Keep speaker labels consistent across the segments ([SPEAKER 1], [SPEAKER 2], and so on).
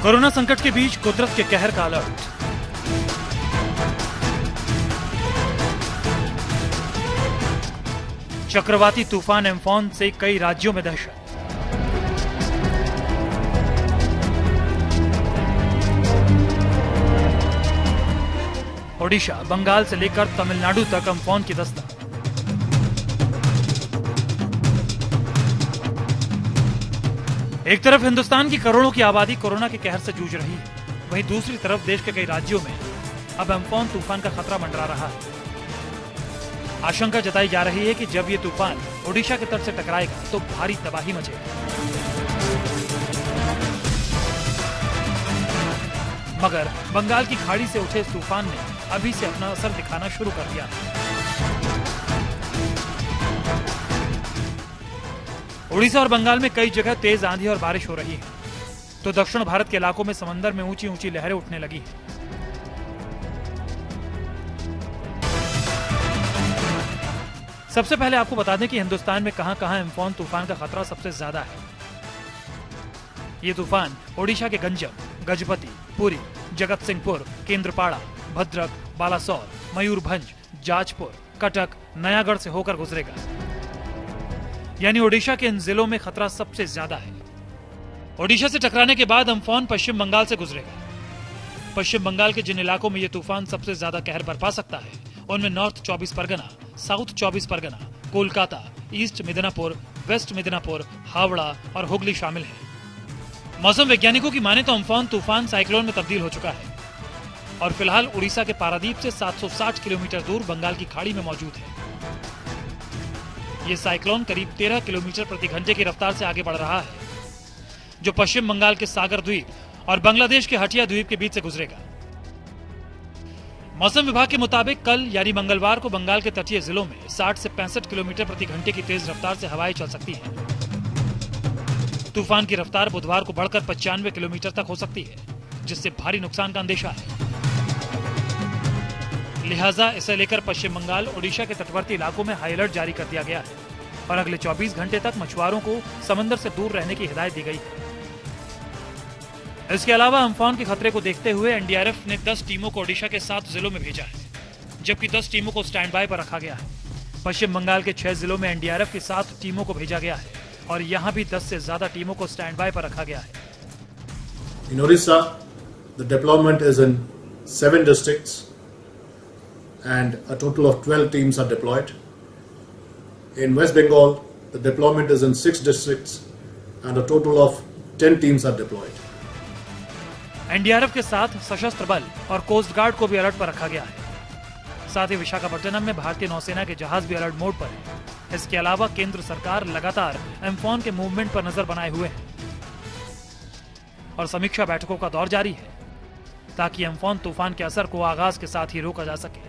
[SPEAKER 1] Corona संकट के बीच कुदरत के कहर का अलर्ट। चक्रवाती तूफान एम्फॉन से कई राज्यों में दहशत। ओडिशा, बंगाल से लेकर तमिलनाडु तक एम्फॉन की दस्तक। एक तरफ हिंदुस्तान की करोड़ों की आबादी कोरोना के कहर से जूझ रही है, वहीं दूसरी तरफ देश के कई राज्यों में अब एम्फॉन तूफान का खतरा मंडरा रहा है। आशंका जताई जा रही है कि जब ये तूफान ओडिशा के तट से टकराएगा तो भारी तबाही मचेगी। मगर बंगाल की खाड़ी से उठे इस तूफान ने अभी से अपना असर दिखाना शुरू कर दिया है। उड़ीसा और बंगाल में कई जगह तेज आंधी और बारिश हो रही है, तो दक्षिण भारत के इलाकों में समंदर में ऊंची ऊंची लहरें उठने लगी हैं। सबसे पहले आपको बता दें कि हिंदुस्तान में कहां-कहां एम्फॉन तूफान का खतरा सबसे ज्यादा है। ये तूफान ओडिशा के गंजम, गजपति, पुरी, जगत सिंहपुर, केंद्रपाड़ा, भद्रक, बालासोर, मयूरभंज, जाजपुर, कटक, नयागढ़ से होकर गुजरेगा। यानी ओडिशा के इन जिलों में खतरा सबसे ज्यादा है। ओडिशा से टकराने के बाद एम्फॉन पश्चिम बंगाल से गुजरेगा। पश्चिम बंगाल के जिन इलाकों में यह तूफान सबसे ज्यादा कहर बरपा सकता है, उनमें north 24 Pargana, south 24 Pargana, Kolkata, east Midnapore, waste Midnapore, Howrah और हुगली शामिल हैं। मौसम वैज्ञानिकों की माने तो एम्फॉन तूफान साइक्लोन में तब्दील हो चुका है और फिलहाल उड़ीसा के पारादीप से 760 किलोमीटर दूर बंगाल की खाड़ी में मौजूद है। ये साइक्लोन करीब 13 किलोमीटर प्रति घंटे की रफ्तार से आगे बढ़ रहा है, जो पश्चिम बंगाल के सागर द्वीप और बांग्लादेश के हटिया द्वीप के बीच से गुजरेगा। मौसम विभाग के मुताबिक कल यानी मंगलवार को बंगाल के तटीय जिलों में 60 से 65 किलोमीटर प्रति घंटे की तेज रफ्तार से हवाएं चल सकती हैं। तूफान की रफ्तार बुधवार को बढ़कर 95 किलोमीटर तक हो सकती है, जिससे भारी नुकसान का अंदेशा है। लिहाजा इसे लेकर पश्चिम बंगाल, ओडिशा के तटवर्ती इलाकों में हाई अलर्ट जारी कर दिया गया है और अगले 24 घंटे तक मछुआरों को समंदर से दूर रहने की हिदायत दी गई है। इसके अलावा एम्फॉन के खतरे को देखते हुए एनडीआरएफ ने 10 टीमों को ओडिशा के 7 जिलों में भेजा है, जबकि 10 टीमों को स्टैंड बाय पर रखा गया है। पश्चिम बंगाल के 6 जिलों में एनडीआरएफ की 7 टीमों को भेजा गया है और यहां भी 10 से ज्यादा टीमों को स्टैंड बाय पर रखा गया है।
[SPEAKER 2] In Orissa, the deployment is in 7 districts and a total of 12 teams are deployed. In West Bengal, the deployment is in 6 districts and a total of 10 teams are deployed.
[SPEAKER 1] NDRF के साथ सशस्त्र बल और coast guard को भी alert पर रखा गया है। साथ ही विशाखापट्टनम में भारतीय नौसेना के जहाज भी अलर्ट मोड पर है। इसके अलावा केंद्र सरकार लगातार एम्फॉन के मूवमेंट पर नजर बनाए हुए है और समीक्षा बैठकों का दौर जारी है, ताकि एम्फॉन तूफान के असर को आगाज के साथ ही रोका जा सके।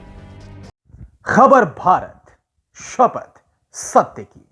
[SPEAKER 3] खबर भारत, शपथ सत्य की।